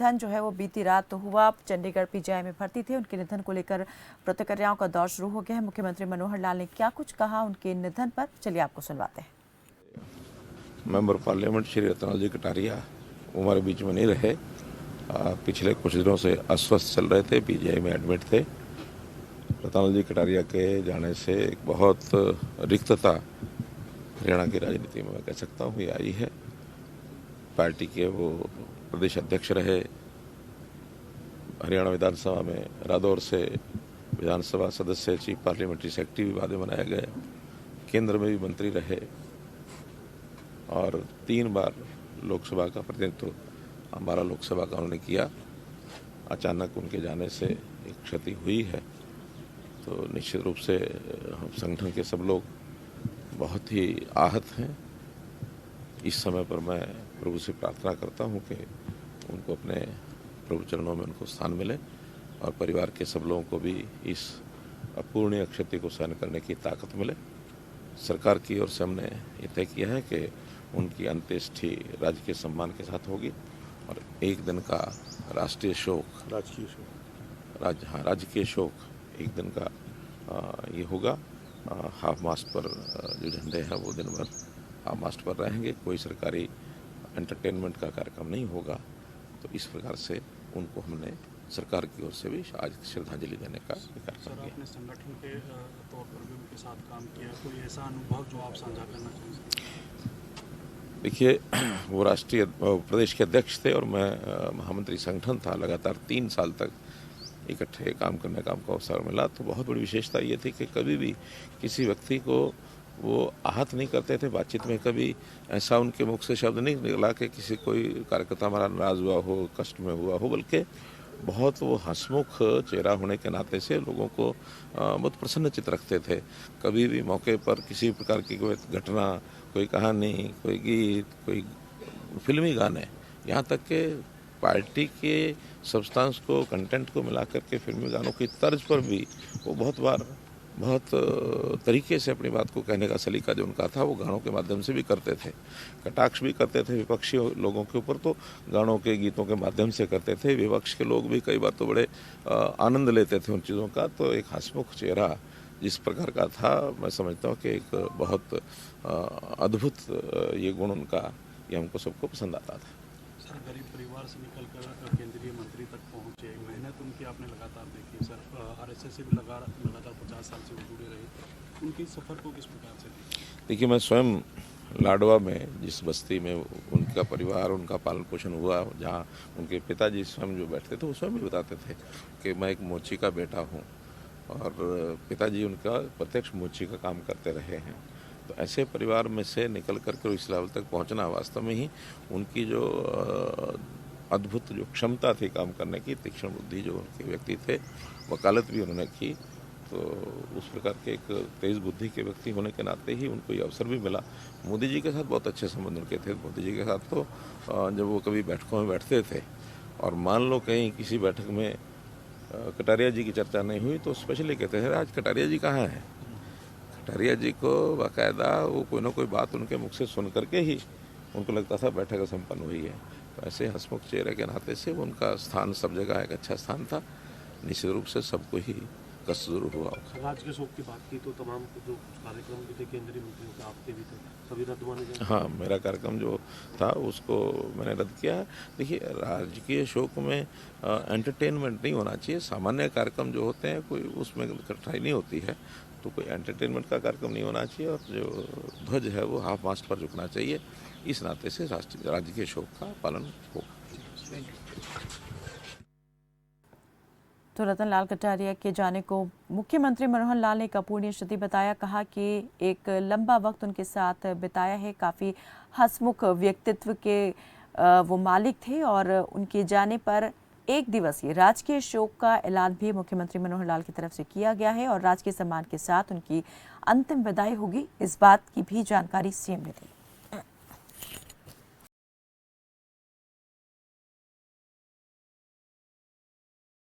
निधन जो है वो बीती रात हुआ। चंडीगढ़ पीजीआई में भर्ती थे। उनके निधन को लेकर प्रतिक्रियाओं का दौर शुरू हो गया है। मुख्यमंत्री मनोहर लाल ने क्या कुछ कहा उनके निधन पर, चलिए आपको सुनवाते हैं। मेंबर पार्लियामेंट श्री रतनलाल जी कटारिया हमारे बीच में नहीं रहे। पिछले कुछ दिनों से अस्वस्थ चल रहे थे, पीजीआई में एडमिट थे। रतनलाल जी कटारिया के जाने से एक बहुत रिक्तता हरियाणा की राजनीति में मैं कह सकता हूँ ये आई है। पार्टी के वो प्रदेश अध्यक्ष रहे, हरियाणा विधानसभा में रादौर से विधानसभा सदस्य, चीफ पार्लियामेंट्री सेक्रेटरी भी बाद में बनाया गया, केंद्र में भी मंत्री रहे और 3 बार लोकसभा का प्रतिनिधित्व 12 लोकसभा का उन्होंने किया। अचानक उनके जाने से एक क्षति हुई है, तो निश्चित रूप से हम संगठन के सब लोग बहुत ही आहत हैं। इस समय पर मैं प्रभु से प्रार्थना करता हूं कि उनको अपने प्रभु चरणों में उनको स्थान मिले और परिवार के सब लोगों को भी इस अपूर्णीय क्षति को सहन करने की ताकत मिले। सरकार की ओर से हमने ये तय किया है कि उनकी अंत्येष्टि राजकीय सम्मान के साथ होगी और एक दिन का राष्ट्रीय शोक, राजकीय शोक एक दिन का ये होगा। हाफ मास्ट पर जो झंडे हैं वो दिन भर हाफ मास्ट पर रहेंगे। कोई सरकारी एंटरटेनमेंट का कार्यक्रम नहीं होगा। तो इस प्रकार से उनको हमने सरकार की ओर से भी आज श्रद्धांजलि देने का कार्यक्रम किया। आपने संगठन के तौर पर भी उनके साथ काम किया, कोई ऐसा अनुभव जो आप साझा करना चाहेंगे? देखिए, वो राष्ट्रीय प्रदेश के अध्यक्ष थे और मैं महामंत्री संगठन था। लगातार 3 साल तक इकट्ठे काम करने का हमको अवसर मिला। तो बहुत बड़ी विशेषता ये थी कि कभी भी किसी व्यक्ति को वो आहत नहीं करते थे। बातचीत में कभी ऐसा उनके मुख से शब्द नहीं निकला कि किसी कोई कार्यकर्ता हमारा नाराज हुआ हो, कष्ट में हुआ हो, बल्कि बहुत वो हंसमुख चेहरा होने के नाते से लोगों को बहुत प्रसन्नचित रखते थे। कभी भी मौके पर किसी प्रकार की कोई घटना, कोई कहानी, कोई गीत, कोई फिल्मी गाने, यहाँ तक कि पार्टी के सब्सटेंस को, कंटेंट को मिला करके फिल्मी गानों की तर्ज पर भी वो बहुत बार बहुत तरीके से अपनी बात को कहने का सलीका जो उनका था वो गानों के माध्यम से भी करते थे। कटाक्ष भी करते थे विपक्षी लोगों के ऊपर, तो गानों के, गीतों के माध्यम से करते थे। विपक्ष के लोग भी कई बार तो बड़े आनंद लेते थे उन चीज़ों का। तो एक हंसमुख चेहरा जिस प्रकार का था, मैं समझता हूँ कि एक बहुत अद्भुत ये गुण उनका, ये हमको सबको पसंद आता था। सर, गरीब परिवार से निकलकर केंद्रीय मंत्री तक पहुंचे, मेहनत उनकी आपने लगातार देखी। सर, आरएसएस से भी लगातार 50 साल से वो जुड़े रहे। उनके सफ़र को किस प्रकार से देखिए, मैं स्वयं लाडवा में जिस बस्ती में उनका परिवार, उनका पालन पोषण हुआ, जहाँ उनके पिताजी स्वयं जो बैठते थे वो स्वयं भी बताते थे कि मैं एक मोची का बेटा हूँ और पिताजी उनका प्रत्यक्ष मोची का काम करते रहे हैं। तो ऐसे परिवार में से निकल करके इस लेवल तक पहुंचना वास्तव में ही उनकी जो अद्भुत जो क्षमता थी काम करने की, तीक्ष्ण बुद्धि जो उनके व्यक्ति थे, वकालत भी उन्होंने की। तो उस प्रकार के एक तेज़ बुद्धि के व्यक्ति होने के नाते ही उनको ये अवसर भी मिला। मोदी जी के साथ बहुत अच्छे संबंध उनके थे। मोदी जी के साथ तो जब वो कभी बैठकों में बैठते थे और मान लो कहीं किसी बैठक में कटारिया जी की चर्चा नहीं हुई तो स्पेशली कहते थे आज कटारिया जी कहाँ हैं। कटारिया जी को बाकायदा वो कोई ना कोई बात उनके मुख से सुन करके ही उनको लगता था बैठक संपन्न हुई है। तो ऐसे हंसमुख चेहरे के नाते से उनका स्थान सब जगह एक अच्छा स्थान था। निश्चित रूप से सबको ही कष्ट जरूर हुआ। आज के शोक की बात की तो तमाम जो कार्यक्रम भी थे केंद्रीय मंत्रियों के, आपके भी थे, सभी रद्द माने गए। हाँ, मेरा कार्यक्रम जो था उसको मैंने रद्द किया है। देखिए, राजकीय शोक में एंटरटेनमेंट नहीं होना चाहिए। सामान्य कार्यक्रम जो होते हैं कोई उसमें कठिनाई नहीं होती है, तो कोई एंटरटेनमेंट का कार्यक्रम नहीं होना चाहिए और जो ध्वज है वो हाफ मास्ट पर झुकना चाहिए। इस नाते से राजकीय शोक का पालन होगा। तो रतनलाल कटारिया के जाने को मुख्यमंत्री मनोहर लाल ने एक अपूर्णीय क्षति बताया। कहा कि एक लंबा वक्त उनके साथ बिताया है, काफ़ी हंसमुख व्यक्तित्व के वो मालिक थे और उनके जाने पर 1 दिवसीय राजकीय शोक का ऐलान भी मुख्यमंत्री मनोहर लाल की तरफ से किया गया है और राजकीय सम्मान के साथ उनकी अंतिम विदाई होगी, इस बात की भी जानकारी सीएम ने दी।